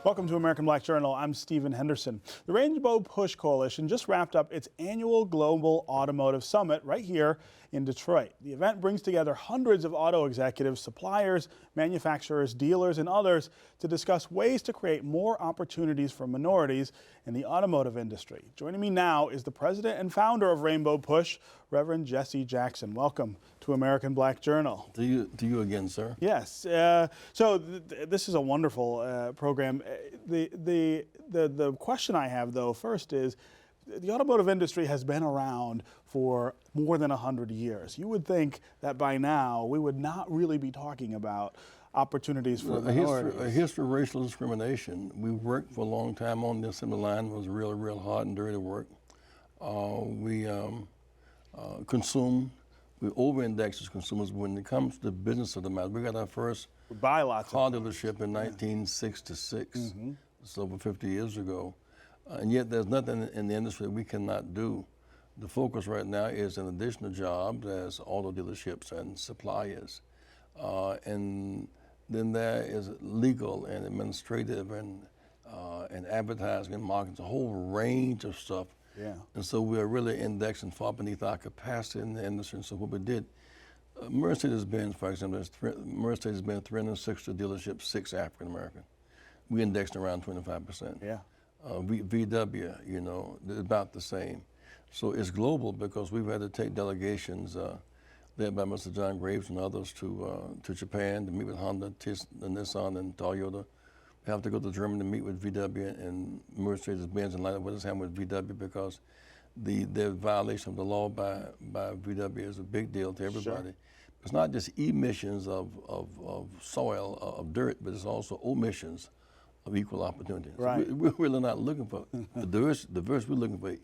Welcome to American Black Journal. I'm Stephen Henderson. The Rainbow Push Coalition just wrapped up its annual Global Automotive Summit right here in Detroit. The event brings together hundreds of auto executives, suppliers, manufacturers, dealers, and others to discuss ways to create more opportunities for minorities in the automotive industry. Joining me now is the president and founder of Rainbow Push, Reverend Jesse Jackson. Welcome to American Black Journal. To you again, sir. Yes. This is a wonderful program. The question I have, though, first is, the automotive industry has been around for more than 100 years. You would think that by now we would not really be talking about opportunities for minorities. A history of racial discrimination. We worked for a long time on the assembly line. It was real hard and dirty work. We consume. We over-index as consumers when it comes to the business of the matter. We got our first car dealership in 1966, so over 50 years ago. And yet there's nothing in the industry that we cannot do. The focus right now is in additional jobs as auto dealerships and suppliers. And then there is legal and administrative and advertising and marketing, a whole range of stuff. Yeah. And so we are really indexing far beneath our capacity in the industry. And so what we did, Mercedes-Benz, for example, Mercedes-Benz 360 dealerships, 6 African American. We indexed around 25%. Yeah. VW, you know, about the same. So it's global because we've had to take delegations led by Mr. John Graves and others to Japan to meet with Honda, Nissan, and Toyota. We have to go to Germany to meet with VW and Mercedes-Benz and what is happening with VW because the violation of the law by VW is a big deal to everybody. Sure. It's not just emissions of soil, of dirt, but it's also omissions of equal opportunities. Right. So we're really not looking for the diverse. We're looking for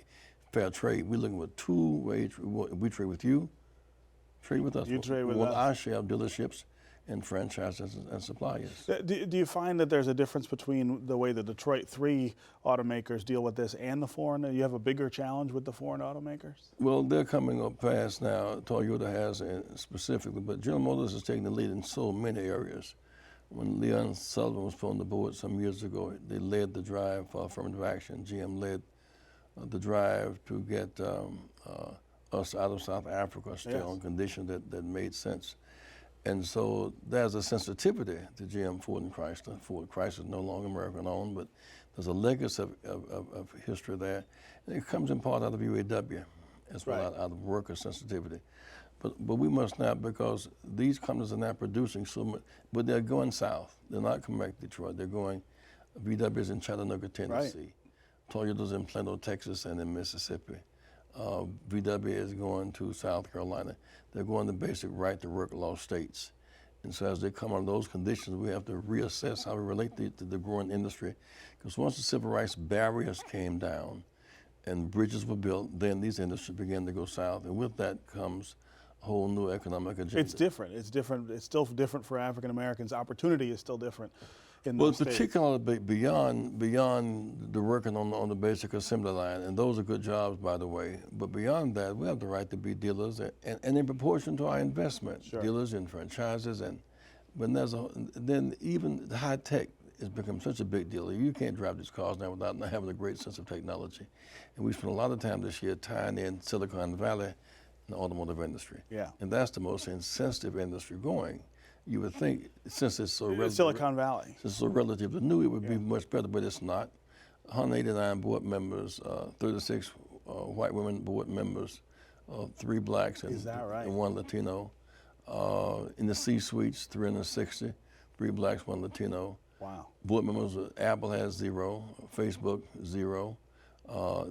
fair trade. We're looking for two-way. We trade with you, trade with us. You trade with us. We want us. our share of dealerships and franchises and suppliers. Do you find that there's a difference between the way the Detroit 3 automakers deal with this and the foreign? You have a bigger challenge with the foreign automakers? Well, they're coming up fast now. Toyota has specifically, but General Motors is taking the lead in so many areas. When Leon Sullivan was put on the board some years ago, they led the drive for affirmative action. GM led the drive to get us out of South Africa still on conditions that made sense. And so there's a sensitivity to GM, Ford, and Chrysler. Ford, Chrysler is no longer American-owned, but there's a legacy of history there. And it comes in part out of UAW as well, out of worker sensitivity. But we must not, because these companies are not producing so much, but they're going south. They're not coming back to Detroit. They're going, VW is in Chattanooga, Tennessee. Toyota's in Plano, Texas, and in Mississippi. VW is going to South Carolina. They're going to basic right to work law states. And so as they come under those conditions, we have to reassess how we relate to the growing industry. Because once the civil rights barriers came down and bridges were built, then these industries began to go south. And with that comes a whole new economic agenda. It's different. It's different. It's still different for African Americans. Opportunity is still different in those states. Particularly beyond the working on the basic assembly line, and those are good jobs, by the way. But beyond that, we have the right to be dealers, and in proportion to our investment, dealers and franchises, and when then even the high tech has become such a big deal. You can't drive these cars now without not having a great sense of technology. And we spent a lot of time this year tying in Silicon Valley in the automotive industry. Yeah. And that's the most insensitive industry going. You would think, since it's so Silicon Valley. Since it's so relatively new, it would be much better, but it's not. 189 board members, 36 white women board members, 3 blacks and 1 Latino. In the C-suites, 360, 3 blacks, 1 Latino. Wow. Board members, Apple has 0, Facebook 0.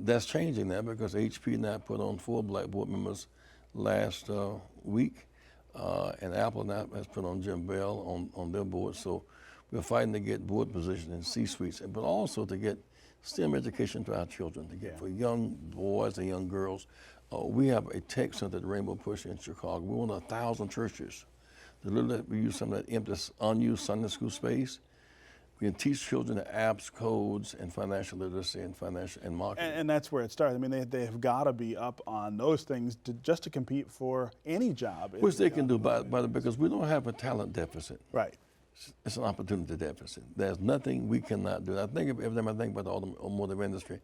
That's changing now because HP now put on 4 black board members last week. And Apple now has put on Jim Bell on their board. So we're fighting to get board positions in C-suites, but also to get STEM education to our children, to get for young boys and young girls. We have a tech center at Rainbow Push in Chicago. We want 1,000 churches. We use some of that empty, unused Sunday school space. We can teach children the apps, codes, and financial literacy and marketing. And that's where it starts. I mean, they have got to be up on those things just to compete for any job. Which they can do, because we don't have a talent deficit. Right. It's an opportunity deficit. There's nothing we cannot do. Every time I think about the automotive industry,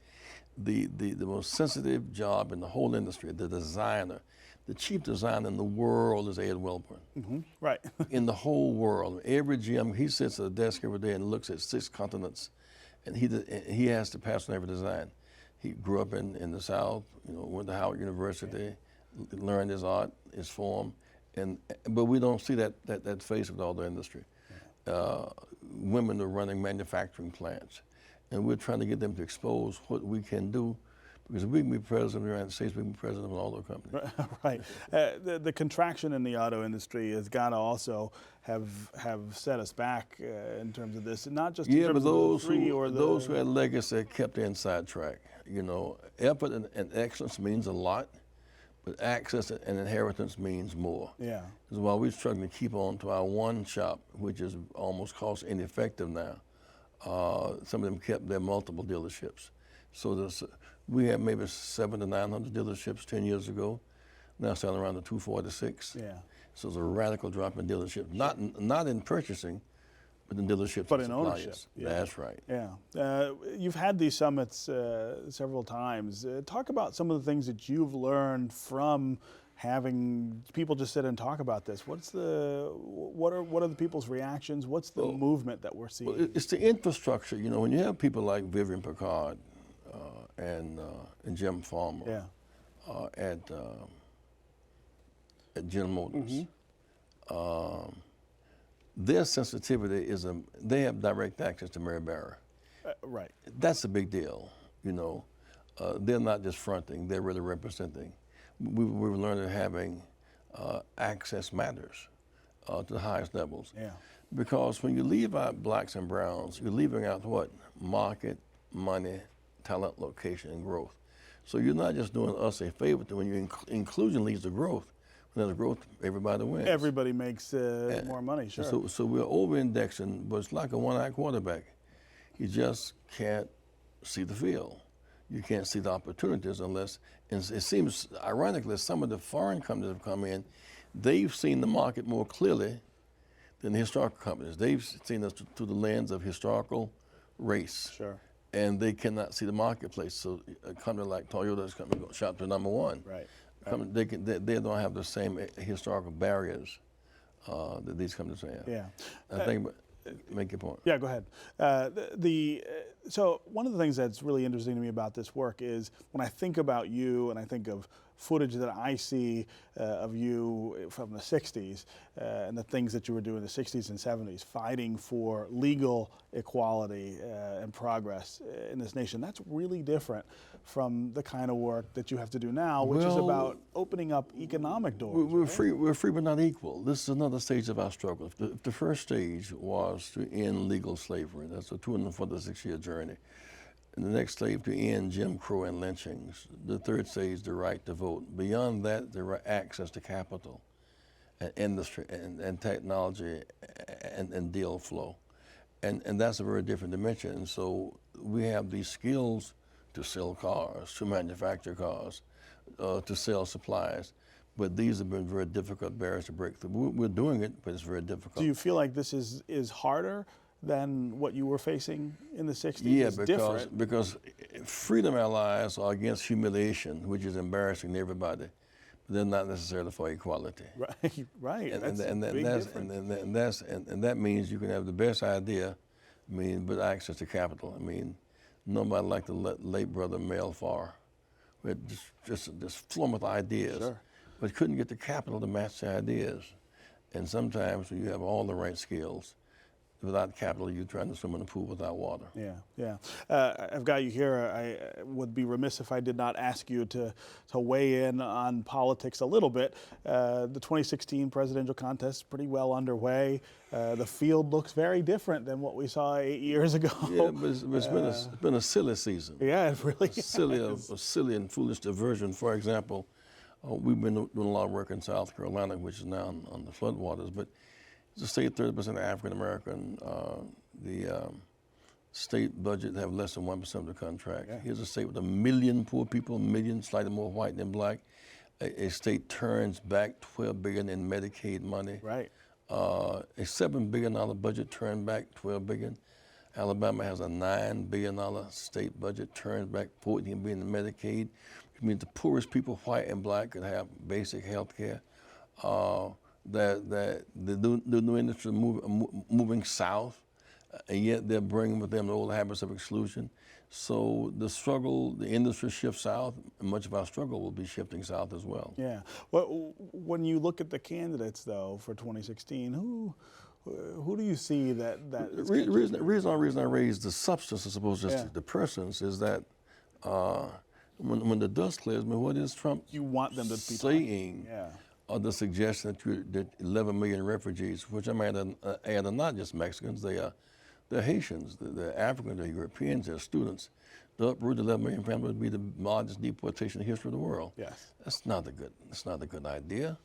the most sensitive job in the whole industry, the designer, the chief designer in the world is Ed Wilburn. Right. In the whole world, every GM, he sits at a desk every day and looks at 6 continents, and he has to pass on every design. He grew up in the South, went to Howard University, learned his art, his form, but we don't see that face of the auto industry. Women are running manufacturing plants, and we're trying to get them to expose what we can do, because if we can be president of the United States, we can be president of an auto company. Right. The contraction in the auto industry has got to also have set us back in terms of this, and not just in terms but those of the three those who had legacy kept the inside track. Effort and excellence means a lot, but access and inheritance means more. Yeah. Because while we're struggling to keep on to our one shop, which is almost cost ineffective now, some of them kept their multiple dealerships. So we had maybe 700 to 900 dealerships 10 years ago, now selling around the 246. Yeah. So it's a radical drop in dealerships, not in purchasing, but in dealerships But and in suppliers. ownership. Yeah. That's right. Yeah. You've had these summits several times. Talk about some of the things that you've learned from having people just sit and talk about this. What are the people's reactions? What's the movement that we're seeing? Well, it's the infrastructure. When you have people like Vivian Picard and Jim Farmer at General Motors, their sensitivity they have direct access to Mary Barra. Right. That's a big deal. They're not just fronting; they're really representing. We've learned that having access matters to the highest levels. Yeah. Because when you leave out blacks and browns, you're leaving out what? Market, money, talent, location, and growth. So you're not just doing us a favor when your inclusion leads to growth. When there's growth, everybody wins. Everybody makes more money, sure. So we're over-indexing, but it's like a one-eye quarterback. You just can't see the field. You can't see the opportunities unless, and it seems ironically, some of the foreign companies have come in, they've seen the market more clearly than the historical companies. They've seen us through the lens of historical race. Sure. And they cannot see the marketplace. So a company like Toyota is coming to shop to number one. Right. They don't have the same historical barriers that these companies have. Yeah. I think, make your point. Yeah, go ahead. So one of the things that's really interesting to me about this work is when I think about you and I think of footage that I see of you from the 60s and the things that you were doing in the 60s and 70s, fighting for legal equality and progress in this nation. That's really different from the kind of work that you have to do now, which is about opening up economic doors. We're free but not equal. This is another stage of our struggle. If the first stage was to end legal slavery, that's a 246-year journey. And the next stage to end Jim Crow and lynchings. The third stage, the right to vote. Beyond that, the access to capital and industry and technology and deal flow. And that's a very different dimension. And so we have these skills to sell cars, to manufacture cars, to sell supplies. But these have been very difficult barriers to break through. We're doing it, but it's very difficult. Do you feel like this is harder than what you were facing in the 60s? Yeah, because freedom allies are against humiliation, which is embarrassing to everybody, but they're not necessarily for equality. Right, right. And that means you can have the best idea, but access to capital. Nobody like the late brother Mel Farr, who had just flown with ideas, sure, but couldn't get the capital to match the ideas. And sometimes when you have all the right skills, without capital, you're trying to swim in a pool without water. Yeah, yeah. I've got you here. I would be remiss if I did not ask you to weigh in on politics a little bit. The 2016 presidential contest is pretty well underway. The field looks very different than what we saw 8 years ago. Yeah, but it's been a silly season. Yeah, it really is. A silly and foolish diversion. For example, we've been doing a lot of work in South Carolina, which is now on the floodwaters, but it's a state 30% African American. The state budget have less than 1% of the contract. Yeah. Here's a state with 1 million poor people, 1 million, slightly more white than black. A state turns back $12 billion in Medicaid money. Right. A $7 billion budget turned back $12 billion. Alabama has a $9 billion state budget, turned back $14 billion in Medicaid. It means the poorest people, white and black, could have basic health care. The new industry moving south, and yet they're bringing with them the old habits of exclusion. So the struggle, the industry shifts south, and much of our struggle will be shifting south as well. Yeah. Well, when you look at the candidates, though, for 2016, who do you see that is The reason I raised the substance as opposed to just the persons is that when the dust clears, what is Trump you want them to be saying? Yeah. Or the suggestion that 11 million refugees, which I might add are not just Mexicans, they're Haitians, they're Africans, they're Europeans, they're students. The uprooted 11 million families would be the largest deportation in the history of the world. Yes. That's not a good idea.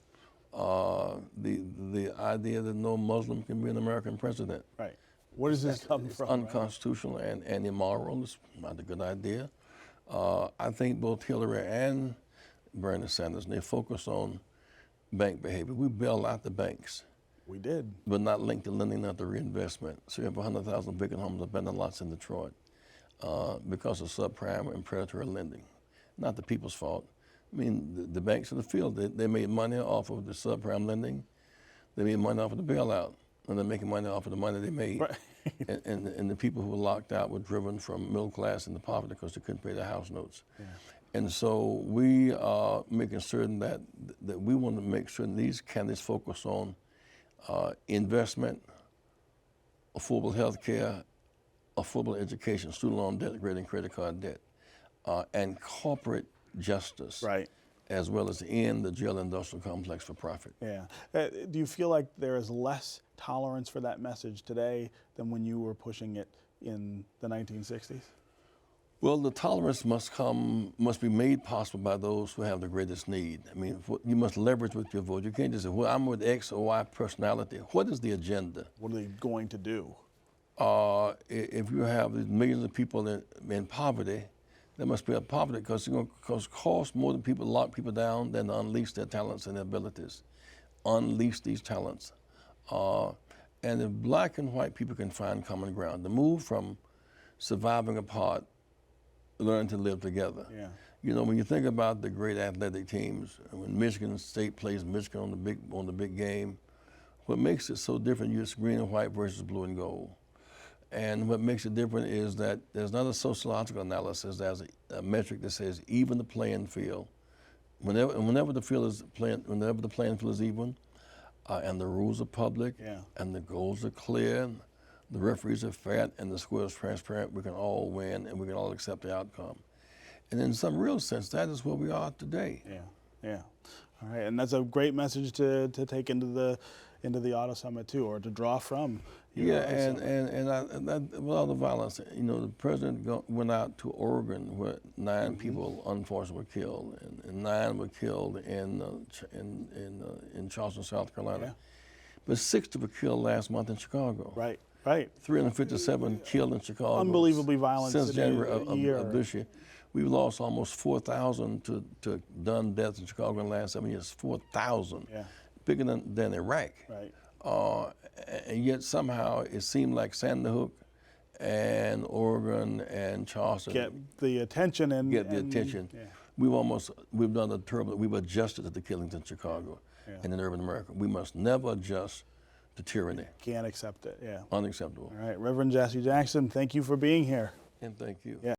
The idea that no Muslim can be an American president. Right. Where does this come from? Unconstitutional and immoral. It's not a good idea. I think both Hillary and Bernie Sanders, they focus on bank behavior. We bailed out the banks. We did. But not linked to lending, not to reinvestment. So you have 100,000 vacant homes, abandoned lots in Detroit because of subprime and predatory lending. Not the people's fault. I mean, the banks in the field, they made money off of the subprime lending. They made money off of the bailout. And they're making money off of the money they made. Right. and the people who were locked out were driven from middle class into poverty because they couldn't pay their house notes. Yeah. And so we are making certain that we want to make sure these candidates focus on investment, affordable health care, affordable education, student loan debt, grading credit card debt, and corporate justice, right, as well as end the jail industrial complex for profit. Yeah. Do you feel like there is less tolerance for that message today than when you were pushing it in the 1960s? Well, the tolerance must be made possible by those who have the greatest need. I mean, you must leverage with your vote. You can't just say, well, I'm with X or Y personality. What is the agenda? What are they going to do? If you have millions of people in poverty, there must be a poverty because it's going to cost more than people to lock people down than to unleash their talents and their abilities. Unleash these talents. And if black and white people can find common ground, to move from surviving apart, learn to live together. Yeah. You know, when you think about the great athletic teams, when Michigan State plays Michigan on the big game, what makes it so different is green and white versus blue and gold. And what makes it different is that there's not a sociological analysis. There's a metric that says even the playing field. Whenever the playing field is even, and the rules are public, and the goals are clear, the referees are fair, and the score is transparent, we can all win and we can all accept the outcome. And in some real sense, that is where we are today. Yeah, yeah. All right, and that's a great message to take into the Auto Summit too, or to draw from. Yeah, and with all the violence, you know, the president went out to Oregon where 9 people unfortunately were killed, and 9 were killed in Charleston, South Carolina. Yeah. But 60 were killed last month in Chicago. Right, right. 357 killed in Chicago. Unbelievably violent since January of this year. We've lost almost 4,000 to gun deaths in Chicago in the last 7 years. 4,000. Yeah. Bigger than Iraq. Right. And yet somehow it seemed like Sandy Hook and Oregon and Charleston get the attention Yeah. We've done a terrible. We've adjusted to the killings in Chicago and in urban America. We must never adjust to tyranny. Can't accept it. Yeah. Unacceptable. All right, Reverend Jesse Jackson, thank you for being here. And thank you. Yeah.